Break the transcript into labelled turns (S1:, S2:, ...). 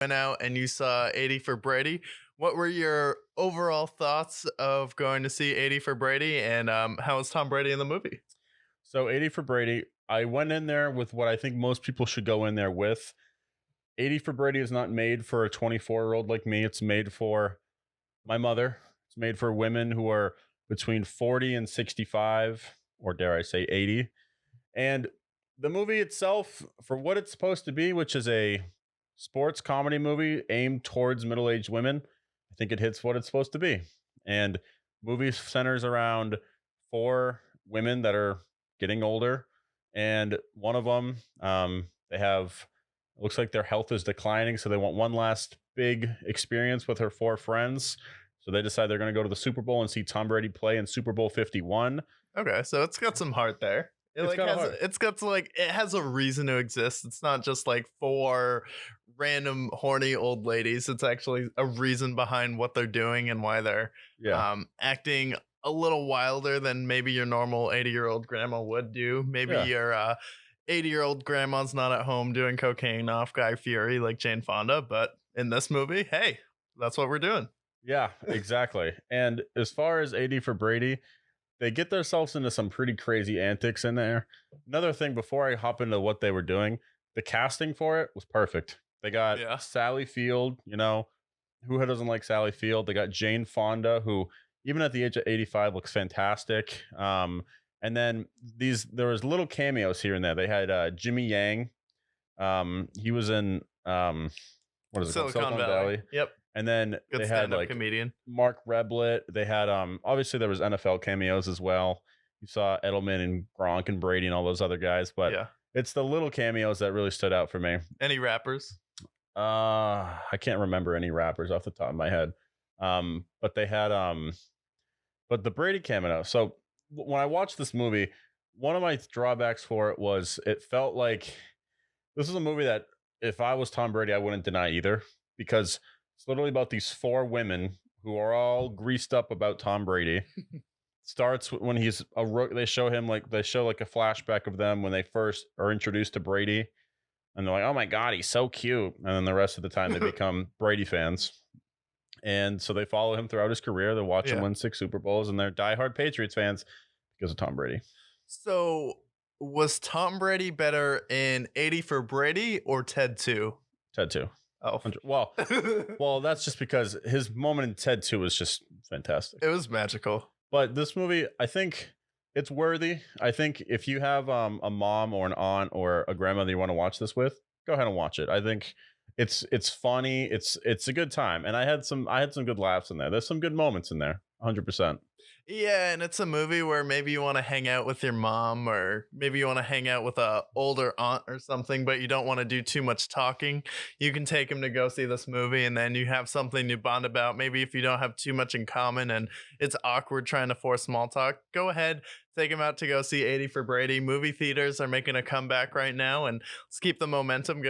S1: went out and you saw 80 for Brady. What were your overall thoughts of going to see 80 for Brady, and how was Tom Brady in the movie?
S2: So 80 for Brady. I went in there with what I think most people should go in there with. 80 for Brady is not made for a 24-year-old like me. It's made for my mother. It's made for women who are between 40 and 65, or dare I say 80. And the movie itself, for what it's supposed to be, which is a sports comedy movie aimed towards middle-aged women, I think it hits what it's supposed to be. And movie centers around four women that are getting older, and one of them, they have, it looks like their health is declining, so they want one last big experience with her four friends. So they decide they're going to go to the Super Bowl and see Tom Brady play in Super Bowl 51.
S1: Okay, so it's got some heart there. It
S2: It's
S1: like
S2: got a
S1: has
S2: heart.
S1: it's got to like it has a reason to exist. It's not just like four random horny old ladies. It's actually a reason behind what they're doing and why they're
S2: Yeah.
S1: acting a little wilder than maybe your normal 80-year-old grandma would do. Maybe
S2: Yeah.
S1: your 80-year-old grandma's not at home doing cocaine off Guy Fieri like Jane Fonda, but in this movie, hey, that's what we're doing.
S2: Yeah, exactly. And as far as 80 for Brady, they get themselves into some pretty crazy antics in there. Another thing before I hop into what they were doing, the casting for it was perfect. They got
S1: Yeah.
S2: Sally Field, who doesn't like Sally Field? They got Jane Fonda, who even at the age of 85 looks fantastic. And then there was little cameos here and there. They had Jimmy Yang. He was in what is it called?
S1: Silicon
S2: Silicon
S1: Valley.
S2: Valley.
S1: Yep.
S2: And then
S1: Good
S2: they had
S1: stand-up
S2: like
S1: comedian.
S2: Mark Reblet. They had obviously there was NFL cameos as well. You saw Edelman and Gronk and Brady and all those other guys, but
S1: Yeah.
S2: it's the little cameos that really stood out for me.
S1: Any rappers?
S2: I can't remember any rappers off the top of my head. But they had but the Brady cameo. So when I watched this movie, one of my drawbacks for it was it felt like this is a movie that if I was Tom Brady, I wouldn't deny either, because it's literally about these four women who are all greased up about Tom Brady. Starts when he's a rook. They show like a flashback of them when they first are introduced to Brady, and they're like, "Oh my god, he's so cute!" And then the rest of the time they become Brady fans, and so they follow him throughout his career. They watch him
S1: Yeah.
S2: win 6 Super Bowls, and they're diehard Patriots fans because of Tom Brady.
S1: So was Tom Brady better in 80 for Brady or Ted 2?
S2: Ted 2.
S1: Oh.
S2: Well, that's just because his moment in Ted 2 was just fantastic.
S1: It was magical.
S2: But this movie, I think it's worthy. I think if you have a mom or an aunt or a grandmother you want to watch this with, go ahead and watch it. I think it's funny. It's a good time, and I had some good laughs in there. There's some good moments in there, 100%.
S1: Yeah, and it's a movie where maybe you want to hang out with your mom, or maybe you want to hang out with a older aunt or something, but you don't want to do too much talking. You can take him to go see this movie, and then you have something to bond about. Maybe if you don't have too much in common and it's awkward trying to force small talk, go ahead, take him out to go see 80 for Brady. Movie theaters are making a comeback right now, and let's keep the momentum going.